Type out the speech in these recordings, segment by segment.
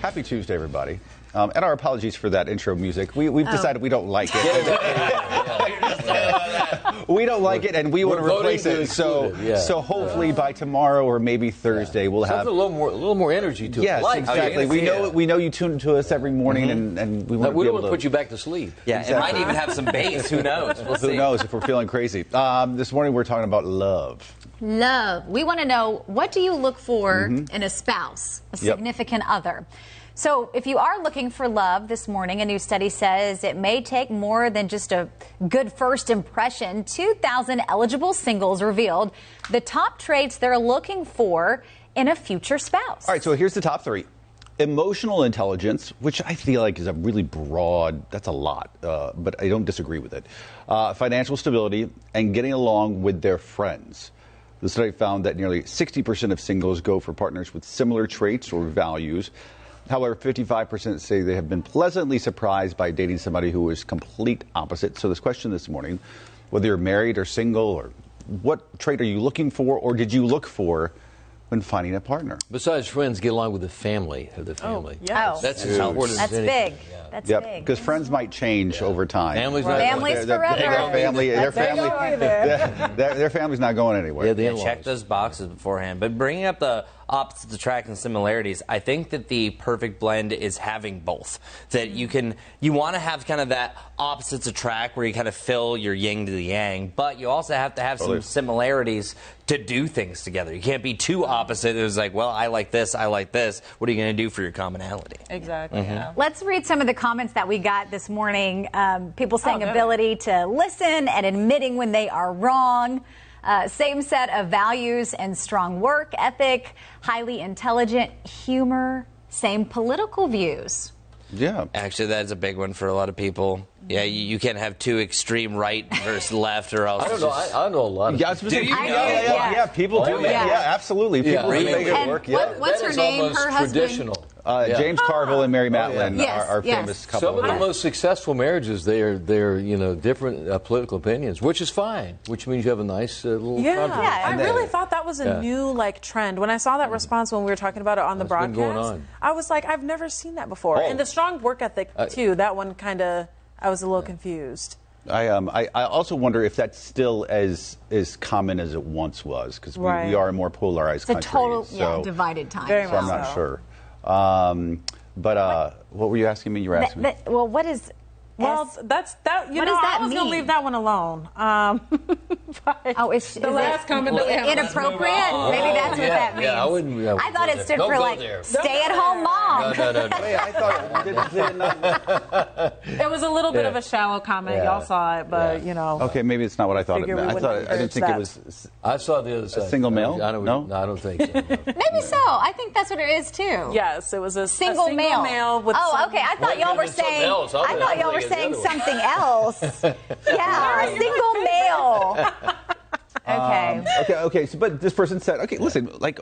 Happy Tuesday, everybody. And our apologies for that intro music. We've decided we don't like it. We don't like it, and we want to replace it. So hopefully by tomorrow or maybe Thursday we'll have a little more energy to it. Yes, exactly. We know you tune to us every morning, and we want to be able to put you back to sleep. Yeah, exactly. It might even have some bass. Who knows? Who knows if we're feeling crazy? This morning we're talking about love. Love. We want to know, what do you look for in a spouse, a significant other? So if you are looking for love this morning, a new study says it may take more than just a good first impression. 2,000 eligible singles revealed the top traits they're looking for in a future spouse. All right, so here's the top three. Emotional intelligence, which I feel like is a really broad, that's a lot, but I don't disagree with it. Financial stability and getting along with their friends. The study found that nearly 60% of singles go for partners with similar traits or values. However, 55% say they have been pleasantly surprised by dating somebody who is complete opposite. So this question this morning, whether you're married or single, or what trait are you looking for, or did you look for when finding a partner? Besides friends, get along with the family. That's important. That's big. That's big. Because friends might change over time. Families forever. Their family's not going anywhere. Check those boxes beforehand. But bringing up the opposites attract and similarities, I think that the perfect blend is having both. That you want to have kind of that opposites attract where you kind of fill your yin to the yang, but you also have to have some similarities to do things together. You can't be too opposite. It was like, well, I like this, I like this. What are you going to do for your commonality? Exactly. Yeah. Let's read some of the comments that we got this morning. People saying ability to listen and admitting when they are wrong. Same set of values and strong work ethic, highly intelligent, humor, same political views. Yeah. Actually, that's a big one for a lot of people. Yeah, you can't have too extreme right versus left, or else. I don't know. I know a lot of people. Do you? Yeah, people do. Yeah, absolutely. People really make it work. What's her name? Her husband. Traditional. James Carville and Mary Matlin are famous couple. Some of the most successful marriages, they're different political opinions, which is fine. Which means you have a nice little controversy. I really thought that was a new trend. When I saw that response when we were talking about it on the broadcast, I was like, I've never seen that before. And the strong work ethic too. That one kind of, I was a little confused. I also wonder if that's still as common as it once was, because we are a more polarized country. It's a total divided time. Very so I'm not sure. But what were you asking me? You were asking me. Well, what is... that's that. You know, I was gonna leave that one alone. Is the last comment inappropriate? Maybe that's what that means. Yeah, I wouldn't. I thought it stood for stay-at-home mom. No. Wait, I thought it was a little bit of a shallow comment. Y'all saw it, but Okay, maybe it's not what I thought it meant. I didn't think it was. I saw the other side. A single male? No, I don't think so. No. Maybe so. I think that's what it is too. Yes, it was a single male with. Okay. I thought y'all were saying. I thought y'all were saying something else. Yeah, a single male. Okay. So, but this person said, okay, listen, let's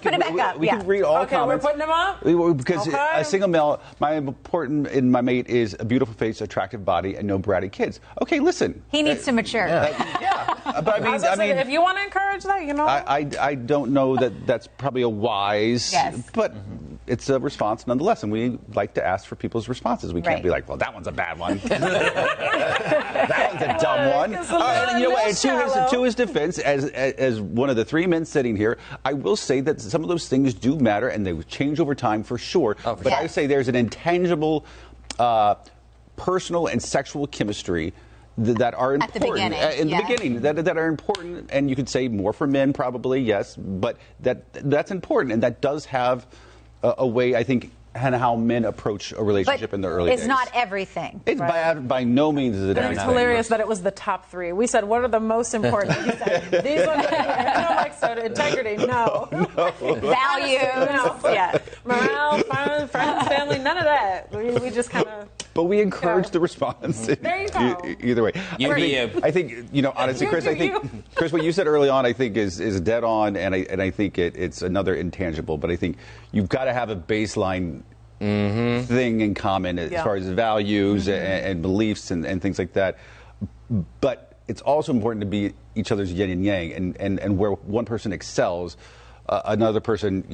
put it back up. We can read all comments. We're putting them up? Because a single male, my important in my mate is a beautiful face, attractive body, and no bratty kids. Okay, listen. He needs to mature. But I mean, if you want to encourage that, I don't know that that's probably a wise, but it's a response nonetheless, and we like to ask for people's responses. We can't be like, well, that one's a bad one. That one's a dumb one. You know what? And to his defense, as one of the three men sitting here, I will say that some of those things do matter, and they change over time for sure. But I would say there's an intangible, personal and sexual chemistry that are important in the beginning that are important, and you could say more for men probably, yes, but that's important, and that does have a way, I think, and how men approach a relationship in the early days. It's not everything. It's by no means is it everything. It's hilarious that it was the top three. We said, what are the most important? He said, these ones. Integrity, no. Values. Morale, fun, friends, family, none of that. We just kind of... But we encourage the response. There you go. Either way. I think, honestly, Chris, Chris, what you said early on, I think is dead on, and I think it's another intangible. But I think you've got to have a baseline thing in common as far as values and beliefs and things like that. But it's also important to be each other's yin and yang, and where one person excels, another person,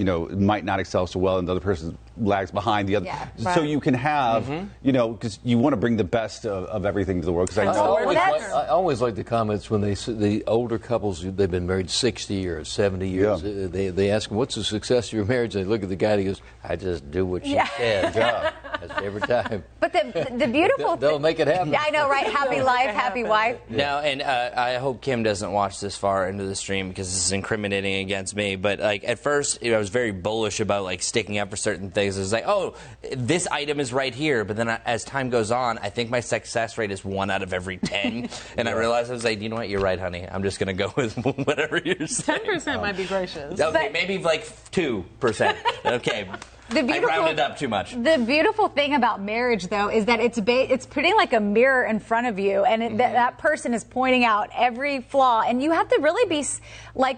might not excel so well, and the other person lags behind the other. Yeah. So you can have, because you want to bring the best of everything to the world. Because I always like the comments when the older couples, they've been married 60 years, 70 years. Yeah. They ask them, what's the success of your marriage? And they look at the guy and he goes, I just do what she said. Yeah. That's every time. But the beautiful they'll make it happen. Yeah, I know, right? Happy life, happy wife. No, and I hope Kim doesn't watch this far into the stream because this is incriminating against me. But at first, I was very bullish about sticking up for certain things. It was like, oh, this item is right here. But then as time goes on, I think my success rate is 1 out of every 10. And I realized I was like, you know what? You're right, honey. I'm just going to go with whatever you're saying. 10% might be gracious. Okay, maybe 2%. Okay. I rounded up too much. The beautiful thing about marriage, though, is that it's putting like a mirror in front of you, and that person is pointing out every flaw, and you have to really be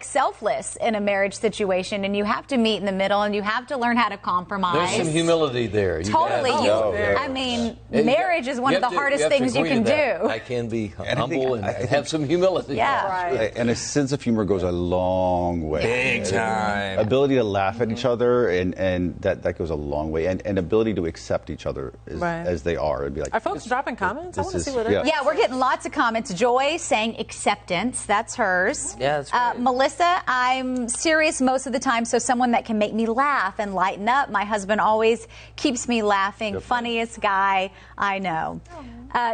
selfless in a marriage situation, and you have to meet in the middle, and you have to learn how to compromise. There's some humility there. Totally. I mean, marriage is one of the hardest things you can do. I can be humble and have some humility. Yeah. Right. And a sense of humor goes a long way. Big time. Ability to laugh at each other, and that goes a long way. And ability to accept each other as they are. It'd be like, are folks dropping comments? I want to see what it is. Yeah, we're getting lots of comments. Joy saying acceptance. That's hers. Yeah, that's great. Melissa, I'm serious most of the time, so someone that can make me laugh and lighten up. My husband always keeps me laughing. Funniest guy I know.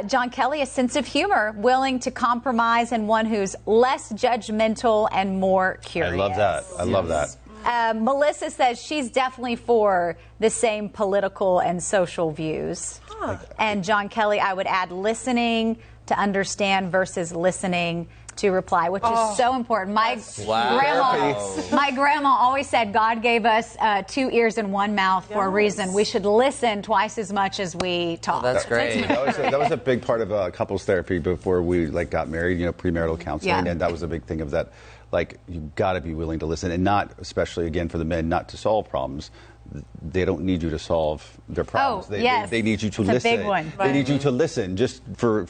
John Kelly, a sense of humor, willing to compromise, and one who's less judgmental and more curious. I love that. I love that. Melissa says she's definitely for the same political and social views. And John Kelly, I would add listening to understand versus listening to reply, which is so important. My grandma always said God gave us 2 ears and 1 mouth for a reason. We should listen twice as much as we talk. That's great. That was a big part of couples therapy before we got married. Premarital counseling, and that was a big thing of that. You've got to be willing to listen, and not, especially again for the men, not to solve problems. They don't need you to solve their problems. They need you to listen. It's a big one. They need you to listen just for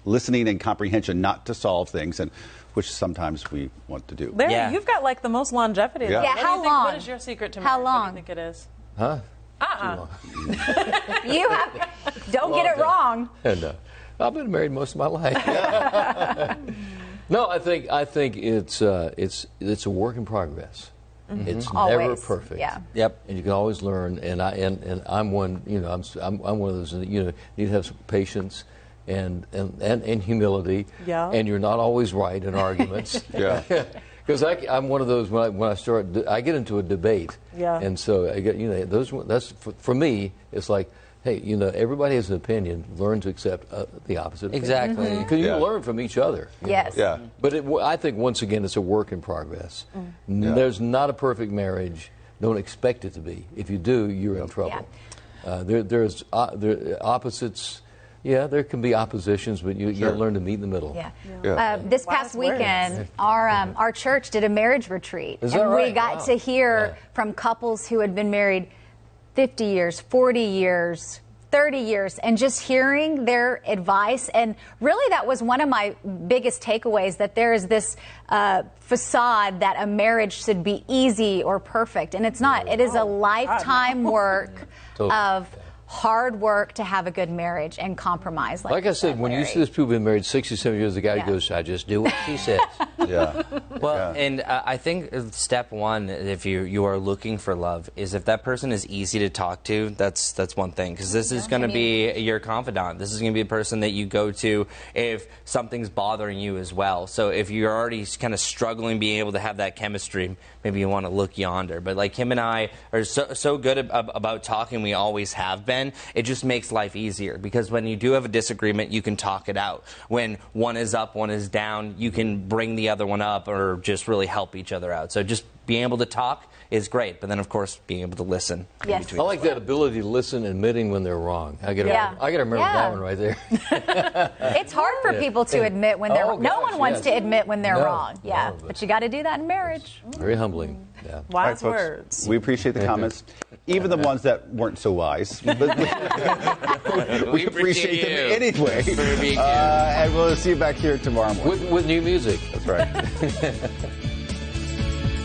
listening and comprehension, not to solve things, and which sometimes we want to do. Larry, you've got the most longevity. Yeah. How long? What is your secret to marriage? How long? What do you think it is? Huh? You have. Don't get it wrong. And, I've been married most of my life. No, I think it's a work in progress. Mm-hmm. It's always. Never perfect. Yeah. Yep. And you can always learn. And I'm one. I'm one of those. You need to have some patience and humility. Yeah. And you're not always right in arguments. Yeah. Because I'm one of those when I get into a debate. Yeah. And so I get that's for me. It's like, hey, everybody has an opinion. Learn to accept the opposite opinion. Exactly. Because you learn from each other. Yes. Yeah. But I think, once again, it's a work in progress. There's not a perfect marriage. Don't expect it to be. If you do, you're in trouble. Yeah. There's opposites. Yeah, there can be oppositions, but you got to learn to meet in the middle. Yeah. This past weekend, our church did a marriage retreat. Is that right? We got to hear from couples who had been married 50 years, 40 years, 30 years, and just hearing their advice. And really, that was one of my biggest takeaways, that there is this facade that a marriage should be easy or perfect. And it's not. It is a lifetime work of hard work to have a good marriage and compromise. Like I said, when you see these people been married 67 years, the guy goes, I just do what she says. And I think step one, if you are looking for love, is if that person is easy to talk to. That's one thing, because this is going to be your confidant. This is going to be the person that you go to if something's bothering you as well. So if you're already kind of struggling being able to have that chemistry, maybe you want to look yonder. But like him and I are so good about talking, we always have been. It just makes life easier, because when you do have a disagreement, you can talk it out. When one is up, one is down, you can bring the other one up, or just really help each other out. So just being able to talk is great, but then of course being able to listen. Yes. I like that ability to listen, admitting when they're wrong. I got to remember that one right there. It's hard for people to admit when they're wrong. No one wants to admit when they're wrong. Yeah, but you got to do that in marriage. Very humbling. Yeah. Wise words. We appreciate the comments, even the ones that weren't so wise. But we appreciate them anyway. And we'll see you back here tomorrow morning With new music. That's right.